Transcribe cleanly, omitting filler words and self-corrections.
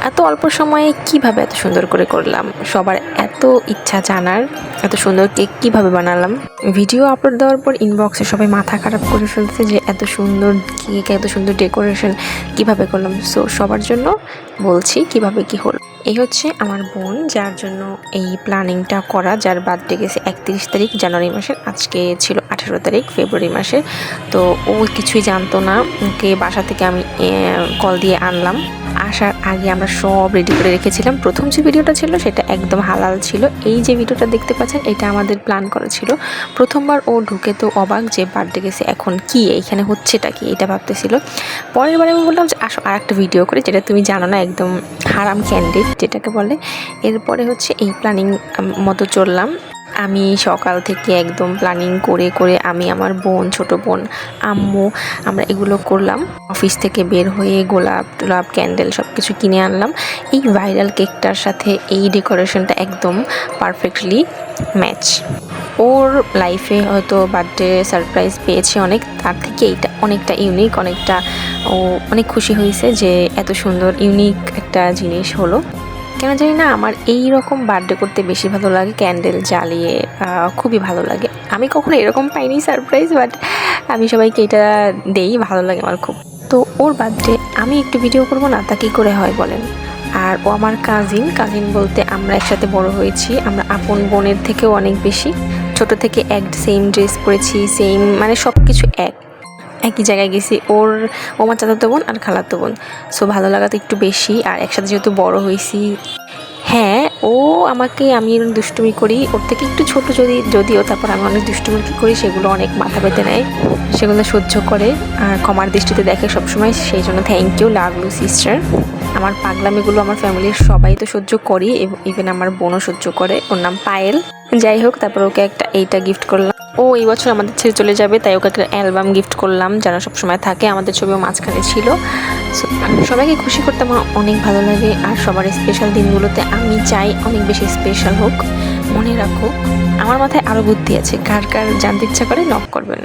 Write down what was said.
এত অল্প সময়ে কিভাবে এত সুন্দর করে করলাম, সবার এত ইচ্ছা জানার এত সুন্দর কেক কিভাবে বানালাম। ভিডিও আপলোড দেওয়ার পর ইনবক্সে সবাই মাথা খারাপ করে ফেলছে যে এত সুন্দর কেক, এত সুন্দর ডেকোরেশন কিভাবে করলাম। সো সবার জন্য বলছি কিভাবে কি হলো। এই হচ্ছে আমার বোন, যার জন্য এই প্ল্যানিংটা করা, যার বার্থডে গেছে 31 তারিখ জানুয়ারি মাসের, আজকে ছিল 18 তারিখ ফেব্রুয়ারি মাসের। তো ও কিছুই জানতো না, ওকে বাসা থেকে আমি কল দিয়ে আনলাম। আসার আগে আমরা সব রেডি করে রেখেছিলাম। প্রথম যে ভিডিওটা ছিল সেটা একদম হালাল ছিল। এই যে ভিডিওটা দেখতে পাচ্ছেন এটা আমাদের প্ল্যান করা ছিল। প্রথমবার ও ঢুকে তো অবাক যে বার্থডে গেছে এখন কি এইখানে হচ্ছেটা কি, এটা ভাবতেছিল। পরের বারে আমি বললাম যে আসো আর একটা ভিডিও করে, যেটা তুমি জানো না, একদম হারাম ক্যান্ডিড যেটাকে বলে। এরপরে হচ্ছে এই প্ল্যানিং মতো চললাম। আমি সকাল থেকে একদম প্ল্যানিং করে করে আমি, আমার বোন, ছোট বোন, আম্মু, আমরা এগুলো করলাম। অফিস থেকে বের হয়ে গোলাপ টোলাপ ক্যান্ডেল সব কিছু কিনে আনলাম। এই ভাইরাল কেকটার সাথে এই ডেকোরেশনটা একদম পারফেক্টলি ম্যাচ। ওর লাইফে হয়তো বার্থডে সারপ্রাইজ পেয়েছে অনেক, তার থেকে এইটা অনেকটা ইউনিক, অনেকটা ও অনেক খুশি হয়েছে যে এত সুন্দর ইউনিক একটা জিনিস হলো। কেন জানি না আমার এই রকম বার্থডে করতে বেশি ভালো লাগে, ক্যান্ডেল জ্বালিয়ে খুবই ভালো লাগে। আমি কখনো এরকম পাইনি সারপ্রাইজ, বাট আমি সবাইকে এটা দেই, ভালো লাগে আমার খুব। তো ওর বার্থডে আমি একটু ভিডিও করবো না, তা কী করে হয় বলেন। আর ও আমার কাজিন বলতে আমরা একসাথে বড় হয়েছি, আমরা আপন বোনের থেকেও অনেক বেশি। ছোট থেকে সেম ড্রেস পরেছি, সেম মানে সব কিছু একই জায়গায় গেছি। ও আমার চাচাতো বোন আর খালাতো বোন, সো ভালো লাগা তো একটু বেশি। আর একসাথে যেহেতু বড় হয়েছি, হ্যাঁ ও আমাকে, আমি দুষ্টুমি করি ওর থেকে একটু ছোট যদিও, তারপর আমি অনেক দুষ্টুমি করি, সেগুলো অনেক মাথা পেতে নেয়, সেগুলো সহ্য করে আর ক্ষমার দৃষ্টিতে দেখে সবসময়। সেই জন্য thank you, love you sister. আমার পাগলামিগুলো আমার ফ্যামিলির সবাই তো সহ্য করি, ইভেন আমার বোনও সহ্য করে। ওর নাম পায়েল। যাই হোক, তারপর ওকে এইটা গিফট করলাম। ও এই বছর আমাদের ছেড়ে চলে যাবে, তাই ওকে একটা অ্যালবাম গিফট করলাম যেন সবসময় থাকে। আমাদের ছবিও মাঝখানে ছিল। সবাইকে খুশি করতে আমার অনেক ভালো লাগে, আর সবার স্পেশাল দিনগুলোতে আমি চাই অনেক বেশি স্পেশাল হোক। মনে রাখো, আমার মাথায় আরও বুদ্ধি আছে, কার কার জানতে ইচ্ছা করে নক করবেন।